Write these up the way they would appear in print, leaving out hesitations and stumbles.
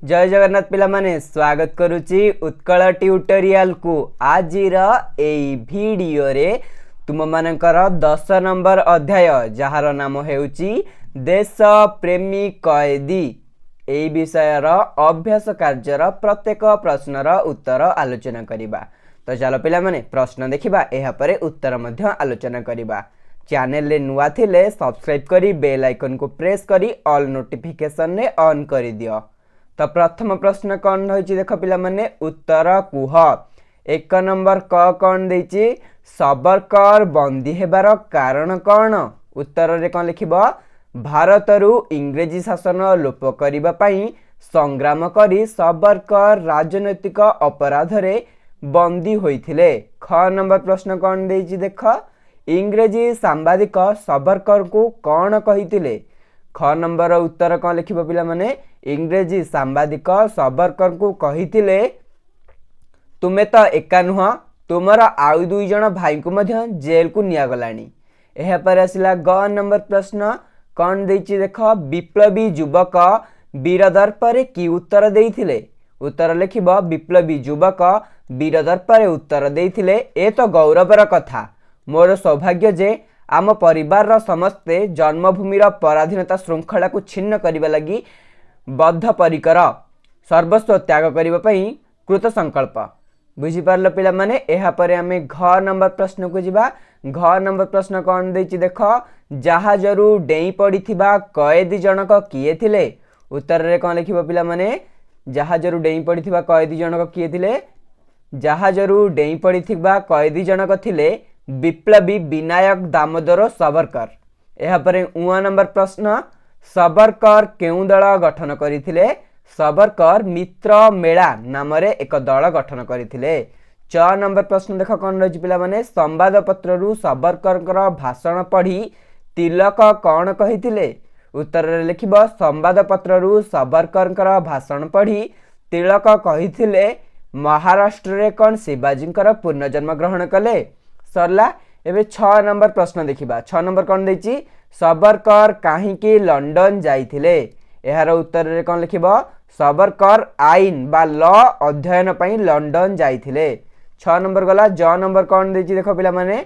जय जगन्नाथ पिला माने स्वागत करुच्ची उत्कल ट्यूटोरियल को आजिर एई वीडियो रे तुम मानकर 10 नंबर अध्याय जार नाम हेउची देश प्रेमी कैदी एई विषयर अभ्यास कार्यर प्रत्येक प्रश्नर उत्तर आलोचना करिबा। तो चलो पिला माने प्रश्न देखिबा एहा परे उत्तर मध्य आलोचना करिबा। चैनल ले नुआ थिले सब्सक्राइब करी बेल आइकन को प्रेस करी ऑल नोटिफिकेशन ने ऑन करि दियो। तो प्रथम प्रश्न कौन रही देख पिला माने उत्तर कुह। एक नंबर क कौन देछि सबरकर बंदी हेबार कारण कौन। उत्तर रे कौन लिखिबो भारतरु इंग्रेजी शासन लोप करिबा पई संग्राम करी सबरकर राजनैतिक अपराध रे बंदी होइथिले। ख नंबर प्रश्न कौन देछि देख इंग्रेजी सांबादिक सबरकर को कौन कहिथिले। ख नंबर उत्तर कौन लिखिबो पिला माने इंग्रेजी सांबादिक सबरकर को कहिथिले तुमे तो एका नुह तुमर आउ दुई जण भाई को मध्य जेल को निया गलानी। एहा पर आसिला ग नंबर प्रश्न कौन देछि देख विप्लवी युवक वीरदर्प रे की उत्तर देइथिले। उत्तर लिखिबो विप्लवी युवक वीरदर्प रे उत्तर देइथिले ए तो गौरवर कथा मोर सौभाग्य जे आम परिवार समस्ते जन्मभूमिर पराधीनता श्रृंखला को छिन्न करने लगी बद्ध परिकर सर्वस्व त्याग करने कृत संकल्प। बुझीपार पिला माने एहा परे आमे घ नंबर प्रश्न को जिबा। घ नंबर प्रश्न कौन देछि देख जहाजरू डेई पड़िथिबा कैदी जनक किए थिले। उत्तर रे कौन लिखिबो पिला माने जहाजरू डेई पड़िथिबा कैदी जनक किए थिले। जहाजरू डेई पड़िथिबा कैदी जनक थिले विप्लवी विनायक दामोदर सबरकर। एहा परे उआ नंबर प्रश्न सबरकर केउ दल गठन करिथिले। सबरकर मित्र मेला नाम रे एक दल गठन करिथिले। च नंबर प्रश्न देख कौन रही पिला माने संवाद पत्र रु सबरकर भाषण पढ़ी तिलक कौन कहिथिले। उत्तर रे लिखिबो संवाद पत्र रु सबरकर भाषण पढ़ी तिलक कहिथिले महाराष्ट्र रे कौन शिवाजी पुनर्जन्म ग्रहण कले। सरला एबे 6 नंबर प्रश्न देखिबा। 6 नंबर कौन देछि सबरकर काहीकि लंडन जाइथिले। एहार उत्तर रे कौन लिखिबो सबरकर आईन बा लॉ अध्ययन पई लंडन जाइथिले। 6 नंबर गला। ज नंबर कौन देछि देखो पिला माने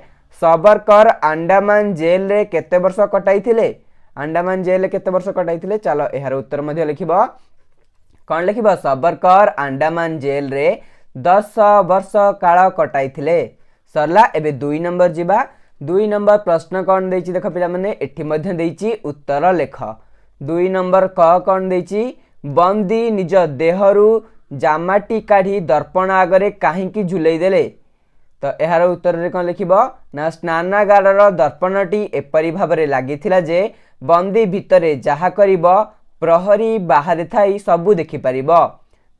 सबरकर अंडमान जेल रे केते वर्ष कटाइथिले। अंडमान जेल रे केते वर्ष कटाइथिले। चलो एहार उत्तर मध्ये लिखिबो कौन लिखिबो सबरकर अंडमान जेल रे 10 वर्ष काल कटाइथिले। सरला एबे 2 नंबर जिबा। 2 नंबर प्रश्न कौन देछि देख पिला माने एठी मध्ये देछि उत्तर लेख। 2 नंबर क कौन देछि बंदी निज देहरु जामाटी काढी दर्पण आगरे काहीकि झुलेई देले। तो एहार उत्तर रे कौन लिखिबो ना स्नानागारर दर्पणटी एपरि भाबरे लागिथिला जे बंदी भितरे जाहा करिबो प्रहरी बाहरे थाई सबु देखि परिबो।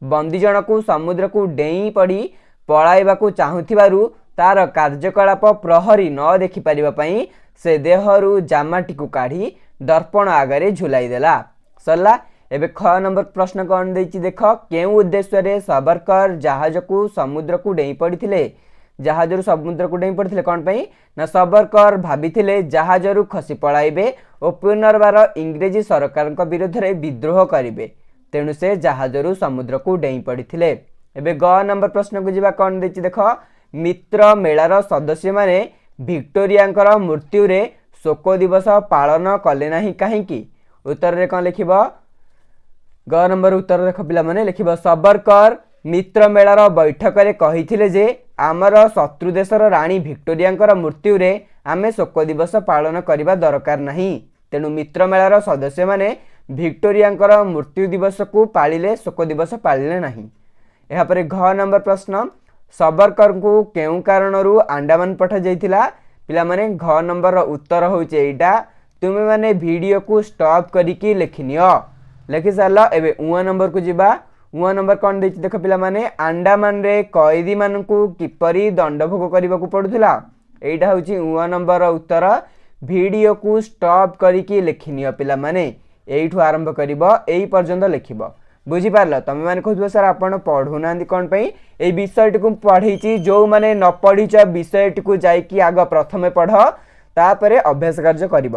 बंदी जनकु समुद्र को डेई पड़ी पळाइबाकू चाहुथिबारु तार कार्यकलाप प्रहरी न देखि परिबा पई से देहरु जामाटी को काढी दर्पण आगरे झुलाई देला। सरला एबे ख नंबर प्रश्न कौन देछि देख केउ उद्देश्य रे सबरकर जहाज को समुद्र को डेई पड़िथिले। जहाजरु समुद्र को डेई पड़िथिले कौन पई ना सबरकर भाबिथिले जहाजरु खसी पळाइबे ओ पुनर्बार इंग्रेजी सरकार विरुद्ध रे विद्रोह करिवे तेणु से जहाजरु समुद्र को डेई पड़िथिले। एबे ग नंबर प्रश्न को जिबा। कौन देछि देख मित्र मेलार सदस्य माने विक्टोरिया मृत्यु रे शोक दिवस पालन कले नाही काहीकि। उत्तर रे कौन लिखिबो ग नंबर उत्तर देख पिला माने लिखिबो सबरकर मित्र मेलार बैठक रे कहिथिले जे आमर शत्रु देशर रानी विक्टोरिया मृत्यु रे आमे शोक दिवस पालन करिबा दरकार नाही तेणु मित्र मेलार सदस्य माने विक्टोरिया मृत्यु दिवस को पालिले शोक दिवस पालिले नाही। एहा परे घ नंबर प्रश्न सबरकर को केउ कारणरू अंडमान पठा जाइथिला। पिला माने घ नंबर उत्तर होचे एटा तुमे माने वीडियो को स्टॉप करिकि लिखिनियो। लिखि सारला एबे उआ नंबर को जिबा। उआ नंबर कौन देछि देख पिला माने अंडमान रे कैदी मानकू किपरि दंड भोग करबाकू पडुथिला। एटा होची उआ नंबर उत्तर वीडियो को स्टॉप करिकि लिखिनियो। पिला माने एइठु आरंभ करिवो एई पर्यंत लिखिबो। बुझी पारल तुम मैंने कहु सर आप पढ़ू ना कौन ये विषय टी पढ़ी जो मैंने न पढ़ीच विषय टी जाकि आग प्रथमे पढ़ तापर अभ्यास कार्य कर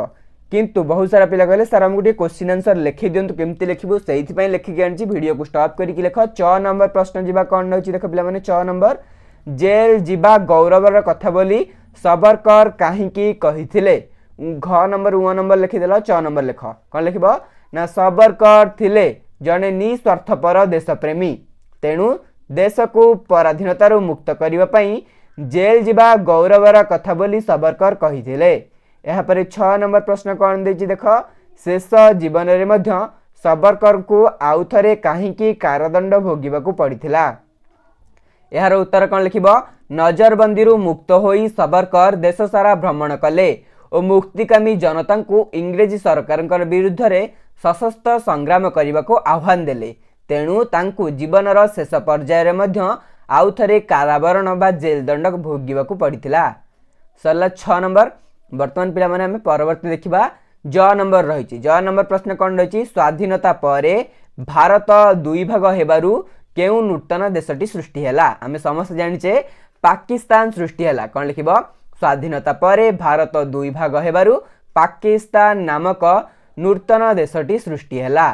किंतु बहुत सारा पिला कहले सर हमको क्वेश्चन आंसर लिखि दिंतु केमती लिखिबु सेइथि लिखिक आनी वीडियो को स्टॉप करके लिख 6 नंबर प्रश्न जीवा कौन नउची देख पिला माने 6 नंबर जेल जीवा गौरवर कथा बोली सावरकर काहींकी कहिथिले घ नंबर 1 नंबर लिखि देला 6 नंबर लिख कौन लिखिबो ना सावरकर थिले जने निस्वार्थपर देशप्रेमी तेणु देश को पराधीनतार मुक्त करने पई जेल जीवा गौरवर कथा बोली सावरकर कहिथिले। यहाँ पर 6 नंबर प्रश्न कौन देछि देख शेष जीवन रे मध्य सावरकर को आउ थरे काहींकी कारादंड भोगिबाकू पड़िथिला। यार उत्तर कौन लिखिबो नजरबंदी मुक्त होई सावरकर देश सारा भ्रमण कले और मुक्तिकामी जनता को इंग्रेजी सरकार विरुद्ध रे सशस्त्र संग्राम करने को आह्वान देले तेणु तांकु जीवनर शेष पर्यायर मध्य आउ थरे कारावरण बा जेल दंड भोगिबाकू पड़िथिला। सरला 6 नंबर वर्तमान पिला माने हमें परवर्ती देखिबा ज नंबर रही ज नंबर प्रश्न कौन रही स्वाधीनता परे भारत दुई भाग हेबारु केउ नूतन देशटी सृष्टि हैला आमे समस्त जानिचे पाकिस्तान सृष्टि हैला कौन लिखिबो स्वाधीनता परे भारत दुई भाग हेबारु पाकिस्तान नामक नूतन देशटी सृष्टि हैला।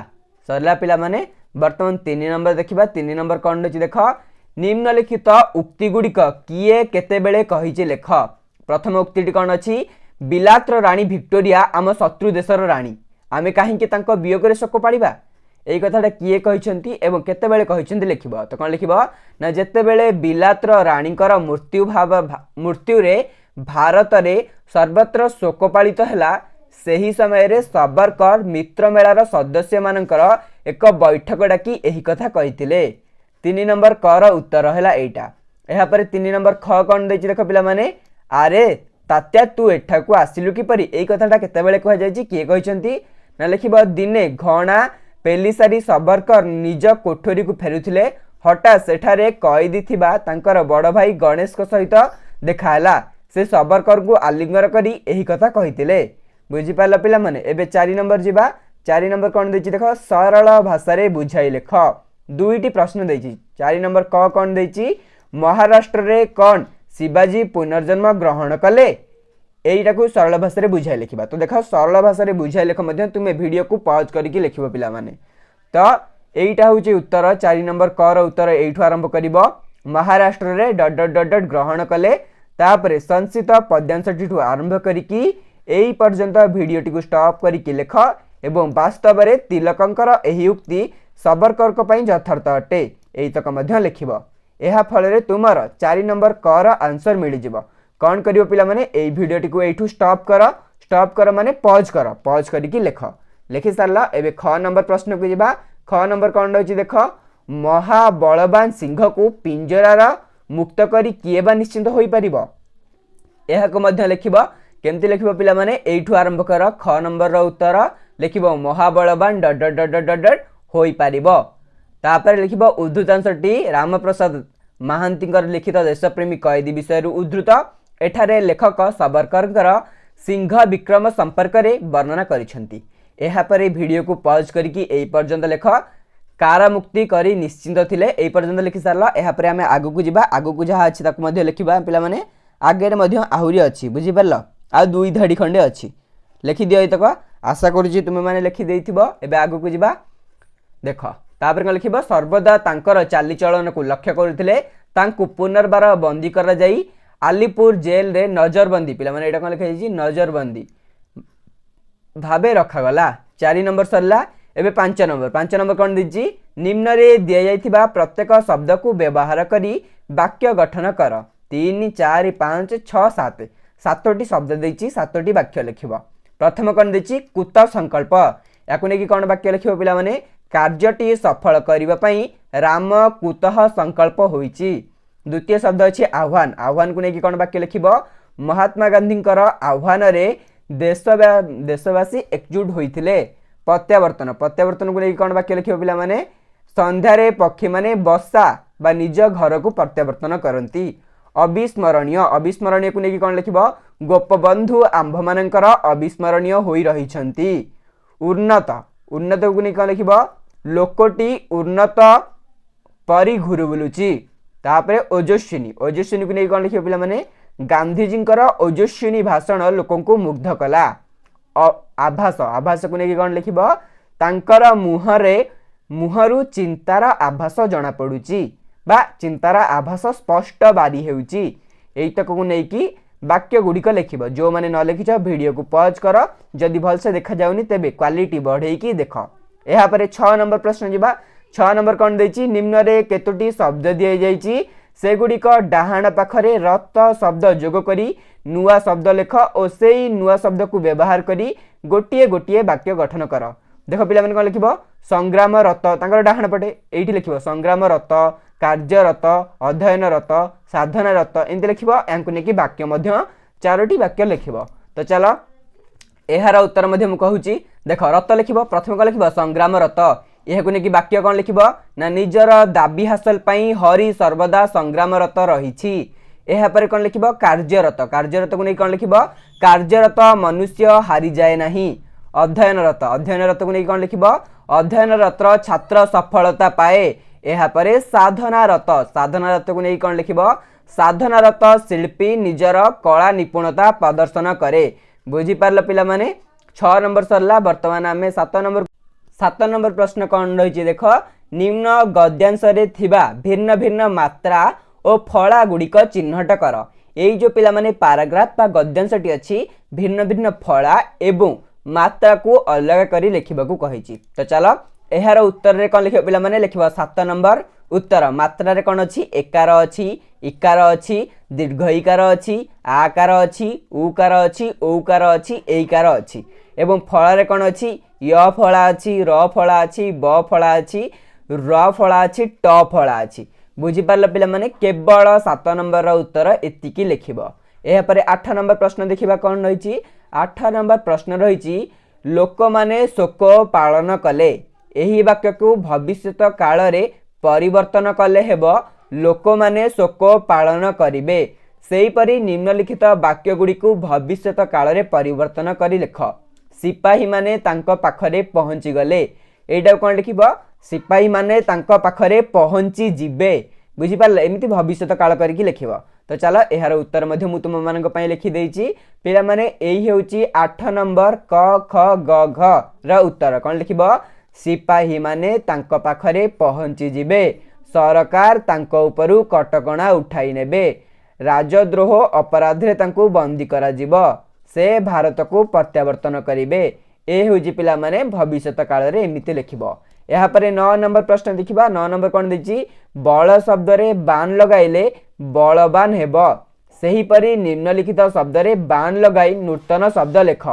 सरला पिला माने वर्तमान 3 नंबर देखिबा 3 नंबर कौन रही देख निम्नलिखित उक्ति गुड़िक किए केते बेले कहिचे लेख। प्रथम उक्ति कौन अच्छी बिलातर राणी विक्टोरिया आम शत्रु देशर राणी आमे काहींकी तांको वियोगरे शोक पाड़िबा एई कथाटा किए कहिसेंती एवं केते बेले कहिसेंती लिखिबो तो कौन लिखिबो ना जेते बेले बिलातर राणीकर मृत्यु रे भारत रे सर्वत्र शोक पालित हैला सेही समय रे सावरकर मित्र मेलार सदस्य मानकर एक बैठक डाकी एही कथा कहिथिले। 3 नंबर कर उत्तर हैला एटा। एहा पर 3 नंबर ख कौन देछि देख पिला माने आरे तात्या तू एठा को आसिलु किपरि एई कथाटा केते बेले कह जायछि किए कहिसेंती ना लिखिबो दिने घणा पेलिसारी सावरकर निज कोठरी को फेरुथिले हठात सेठारे कैदी थिबा तांकर बड़ भाई गणेश को सहित देखाला से सावरकर को आलिंगर करी एही कथा कहिथिले। बुझी पाला पिला माने एबे 4 नंबर जीवा 4 नंबर कौन देछि देख सरल भाषा रे बुझाई लेख दुईटी प्रश्न देछि 4 नंबर क कौन देछि महाराष्ट्र रे कौन शिवाजी पुनर्जन्म ग्रहण कले एटा को सरल भाषा रे बुझाई लिखिबा तो देखो सरल भाषा रे बुझाई लेख मध्य तुमे वीडियो को पॉज करके लिखिबो पिला माने तो एटा होची उत्तर 4 नंबर क र उत्तर एठु आरंभ करिवो महाराष्ट्र रे डॉट डॉट डॉट डॉट ग्रहण कले तापरे संक्षिप्त पद्यांशटी ठु आरंभ करिकी एई पर्यंत वीडियोटी को स्टॉप करके लिख एवं वास्तव रे तिलकंकर एही उक्ति सावरकर को पई यथार्थ अटे एई तक मध्य लिखिबो एहा फल रे तुमर 4 नंबर क र आंसर मिल जिवो कौन करियो पिला माने एई वीडियोटी को एठु स्टॉप कर माने पॉज करके लिखि सारला एबे ख नंबर प्रश्न को जिबा ख नंबर कौन रही देख महाबलवान सिंह को पिंजरार मुक्त करी किए बा निश्चिंत होई परिबो एहा को मध्य लिखिबो केमती लिखिबो पिला माने एठु आरंभ कर ख नंबर रो उत्तर लिखिबो महाबलवान dot dot dot dot dot होई परिबो तापर लिखिबो उद्धृतांशटी रामप्रसाद महांतीकर लिखित देशप्रेमी कैदी विषय उद्धृत एठारे लेखक सावरकर सिंह विक्रम संपर्क रे वर्णना करिसेंती एहा परे वीडियो को पॉज करके एई पर्यंत लेख कारामुक्ति करी निश्चिंत थिले एई पर्यंत लिखि सारला एहा परे हमें आगु को जिबा आगु को जहा अछि ताको मध्ये लिखिबा पिला माने आगे रे मध्ये आहुरी अछि बुझि परलो आ दुई धाड़ी खंडे अछि लिखि दियो एतक आशा करूची तुमे माने लिखि देइथिबो एबे आगु को जिबा देखो तापर लिखिबो सर्वदा तांकर चाली चलन को लक्ष्य करथिले तांकु पुनर्बार बंदी करा जाई आलीपुर जेल रे नजरबंदी पिला माने एटा कोन लिखा जाई नजरबंदी भाबे रखा गला 4 नंबर सरला एबे 5 नंबर कोन दिजी निम्न रे दिया जाइथिबा प्रत्येक शब्द को व्यवहार करी वाक्य गठन कर 3 4 5 6 7 सातोटी शब्द देछि सातोटी वाक्य लिखिबो प्रथम कोन दिछि कुत संकल्प याकु नेकी कोन वाक्य लिखिबो पिला माने कार्यटी सफल करिबा पई राम कुतः संकल्प होईछि द्वितीय शब्द अछि आह्वान को नेकी कोन वाक्य लिखिबो महात्मा गांधींकर आह्वान रे देशवासी एकजुट होइथिले प्रत्यावर्तन को नेकी कोन वाक्य लिखिबो पिला माने संध्या रे पक्षी माने बसा बा निज घर को प्रत्यावर्तन करंती अविस्मरणीय को नेकी कोन लिखिबो गोपबंधु आंभ मानकर अविस्मरणीय होई रहिछंती उन्नत को नेकी कोन लिखिबो लोकटी उन्नत परि घुरु बुलुची तापरे ओजस्विनी को नेकी कोन लिखिबो पिला माने गांधीजींकर ओजस्विनी भाषण लोकन को मुग्ध कला आभास आभास को लेकिन कौन लिखिब तांकर मुहरु चिंतार आभास जना पड़ुची बा चिंतार आभास स्पष्ट बारी हेउची एतक को लेकिन वाक्य गुड़िक लिख जो मैंने न लिखिछ वीडियो को पॉज कर जदि भलसे देखा जाउनी तेबे क्वालिटी बढ़ेकी देख। यहाँ पर 6 नंबर प्रश्न जीवा 6 नंबर कौन देछि निम्न रे केतोटी शब्द दिए जाइछि से गुड़िक डाहाण पाखरे रत शब्द जोग करी नुआ शब्द लेख और सेई नुआ शब्द को व्यवहार करी गोटिए गोटिए वाक्य गठन कर। देख पिला माने कौन लिखिबो संग्राम रत तांकर डाहाण पटे एइठी लिखिबो संग्राम रत कार्यरत अध्ययनरत साधनारत एमती लिखिबो यांकु नेकी वाक्य मध्य 4टी वाक्य लिखिबो। तो चलो एहार उत्तर मध्य मु कहूची देख रत लिखिबो प्रथम को लिखिबो संग्राम रत यह नेकी वाक्य कौन लिखिबो ना निजर दाबी हासिल पई हरि सर्वदा संग्रामरत रहिछि। एहा पर कौन लिखिबो कार्यरत कार्यरत को नहीं कौन लिखिबो कार्यरत मनुष्य हारि जाए नहीं। अध्ययनरत अध्ययनरत को नहीं कौन लिखिबो अध्ययनरत छात्र सफलता पाए। एहा परे साधनारत साधनारत को नहीं कौन लिखिबो साधनारत शिल्पी निजर कला निपुणता प्रदर्शन करे। बुझी पारल पिला माने 6 नंबर सरला वर्तमान आमे 7 नंबर प्रश्न कौन रही देख निम्न गद्यांश रे थिबा भिन्न भिन्न मात्रा और फला गुड़िक चिन्हट कर। यही जो पिला माने पैराग्राफ बा गद्यांशटी अच्छी भिन्न भिन्न फला एवं मात्रा को अलग करी लिखिबा को कहिछि। तो चलो एहार उत्तर रे कौन लिखिबा पिला माने लिखिबा 7 नंबर उत्तर मात्रा रे कौन अच्छी एकार अच्छी इकार अच्छी दीर्घ इकार अच्छी आकार अच्छी उकार अच्छी औकार अच्छी एकार अच्छी एवं फला रे कौन अच्छी य फला अच्छी र फला अच्छी ब फला अच्छी र फला अच्छी ट फला अच्छी। बुझी पारल पिला माने केवल 7 नंबर उत्तर एतिकी लिखिबो। एहा परे 8 नंबर प्रश्न देखिबा कौन रहिछि 8 नंबर प्रश्न रहिछि लोक माने शोक पालन कले एही वाक्य को भविष्यत काल रे परिवर्तन कले हेबो लोक माने शोक पालन करिवे। सेही परि निम्नलिखित वाक्य गुडी को भविष्यत काल रे परिवर्तन करी लिख। सिपाही माने तांको पाखरे पहुंची गले एटा कोन लिखिबो सिपाही माने तांको पाखरे पहुंची जिबे। बुझी पारले एमिति भविष्यत काल करिकि लिखिबो। तो चलो एहार उत्तर मध्य मु तुम मानक पई लिखि देइछि पिला माने एही हेउछि 8 नंबर क ख ग घ र उत्तर कोन लिखिबो सिपाही माने तांको पाखरे पहुंची जिबे सरकार तांको उपरु कटकणा उठाई नेबे राजद्रोह अपराध रे तांको बंदी करा जिवो से भारत को प्रत्यावर्तन करिवे। ए होजी पिला माने भविष्यत काल रे एमिति लिखिबो। यहाँ पर 9 नंबर प्रश्न देखिबा 9 नंबर कौन देछि बल शब्द रे बाण लगाइले बलवान हेबो। सेही परि निम्नलिखित शब्द रे बाण लगाई नूतन शब्द लेख।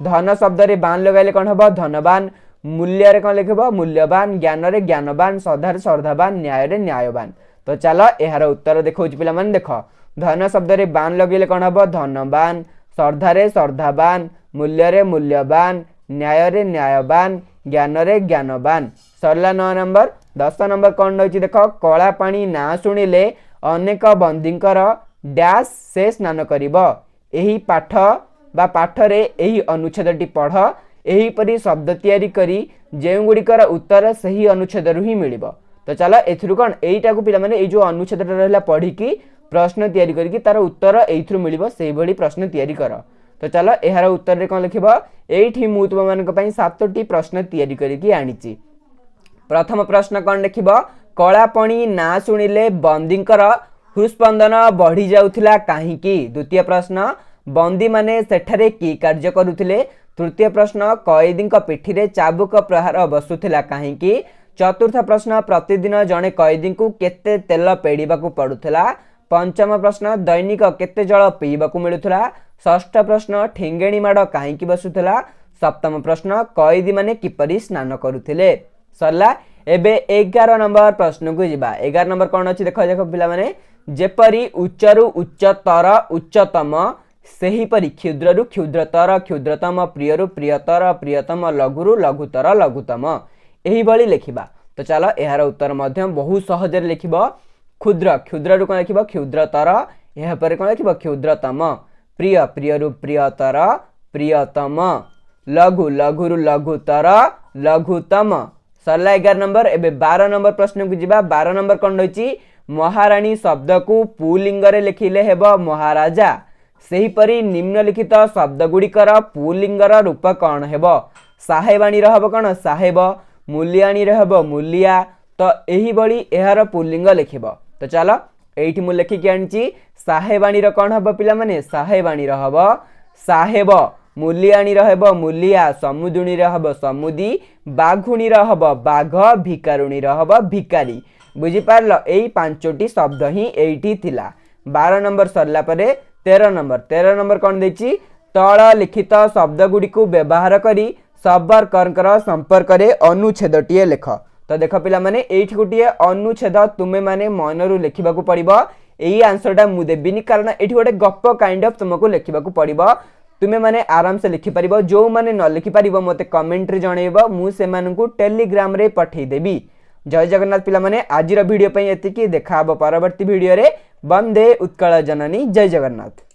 धन शब्द रे बाण लगाइले कौन हेबो धनवान मूल्य रे कौन लिखिबो मूल्यवान ज्ञान रे ज्ञानवान श्रद्धा रे श्रद्धावान न्याय रे न्यायवान। तो चलो एहार उत्तर देखौछि पिला माने देख धन शब्द रे बाण लगाइले कौन हेबो धनवान श्रद्धा रे श्रद्धावान मूल्य रे मूल्यवान न्याय रे न्यायवान ज्ञान रे ज्ञानवान। सरला 9 नंबर 10 नंबर कौन रही देख कला पानी ना शुणिले अनेक बंदींकर डैश से स्नान करिब। एही पाठ बा पाठ रे एही अनुच्छेदटी पढ़ एही परी शब्द तैयारी करी जेउ गुड़िकर उत्तर सही अनुच्छेद रु ही मिलिबो। तो चलो एथुरु कोन एईटा को पिला माने ए जो अनुच्छेद रहला पढ़ी की प्रश्न तैयारी करी तार उत्तर एइथुरु मिलिबो सेही भली प्रश्न तैयारी कर। तो चलो एहार उत्तर रे कोन लिखिबो एइठी मु तुम मानक पई 7टी प्रश्न तैयारी करी की आनिची। प्रथम प्रश्न कौन लिखिबो कलापणी ना शुणिले बंदींकर हृस्पंदन बढ़ी जाउथिला काहीकि। द्वितीय प्रश्न बंदी माने सेठारे की कार्य करुथिले। तृतीय प्रश्न कैदींक पिठिरे चाबुक प्रहार बसुथिला काहीकि। चतुर्थ प्रश्न प्रतिदिन जणे कैदी को केते तेल पेड़ीबाकू पड़ुथिला। पंचम प्रश्न दैनिक केते जल पीबाकू मिलुथिला। षष्ठ प्रश्न ठिंगेणी माड़ काहीकि बसुथिला। सप्तम प्रश्न कैदी माने किपरि स्नान करुथिले। सरला एबे 11 नंबर प्रश्न को जिबा। 11 नंबर कौन अछि देखो देखो पिला माने जेपरि उच्चरु उच्चतर उच्चतम सेही परि क्षुद्ररु क्षुद्रतर क्षुद्रतम प्रियरु प्रियतर प्रियतम लघुरु लघुतर लघुतम एही भली लिखिबा। तो चलो एहार उत्तर मध्यम बहुत सहज रे लिखिबो क्षुद्र क्षुद्ररु कोन लिखिबो क्षुद्रतर एहा पर कोन लिखिबो क्षुद्रतम प्रिय प्रियरु प्रियतर प्रियतम लघु लघुरु लघुतर लघुतम। सरला 11 नंबर एबे 12 नंबर प्रश्न को जिबा। 12 नंबर कोन रहिछि महारानी शब्द को पुलिंग रे लिखिले हेबो महाराजा सेहीपरि निम्नलिखित शब्दगुड़िकर पुल्लिंगर रूप कौन हेब साहेबाणी रहब कौन साहेब मूल्याणी रहब मूलिया तो यही बड़ी एहार पुल्लिंग लिखिब। तो चलो एठी मु लिखिकी आनी साहेबाणी कौन हम पिला माने साहेबाणी रहब साहेब मूल्याणी रहब मूलिया समुदुणी रहब समुदी बाघुणी रहब बाघ भिकारुणी रहब भिकारी। बुझिपार यही पांचोटी शब्द ही एठी थिला। 12 नंबर सरला परे 13 नंबर कौन देछि तल लिखित शब्द गुडी को व्यवहार करी संपर्कर संपर्क रे अनुच्छेदटीए लेख। तो देख पिला माने एठी गोटे अनुच्छेद तुमे माने मनरू लिखिबाकू पड़िबो। एही आंसरटा मु देबिनी कारण एठी गोटे गप काइंड ऑफ तुमको लिखिबाकू पड़िबो। तुमे माने आराम से लिखि परिबो जो माने न लिखि परिबो मते कमेंट रे जणैबो मु से माननकू टेलीग्राम रे पठेई देबी। जय जगन्नाथ पिला माने आजिर वीडियो पई एतिकी देखा हबो परवर्ती वीडियो रे। वंदे उत्कल जननी जय जगन्नाथ।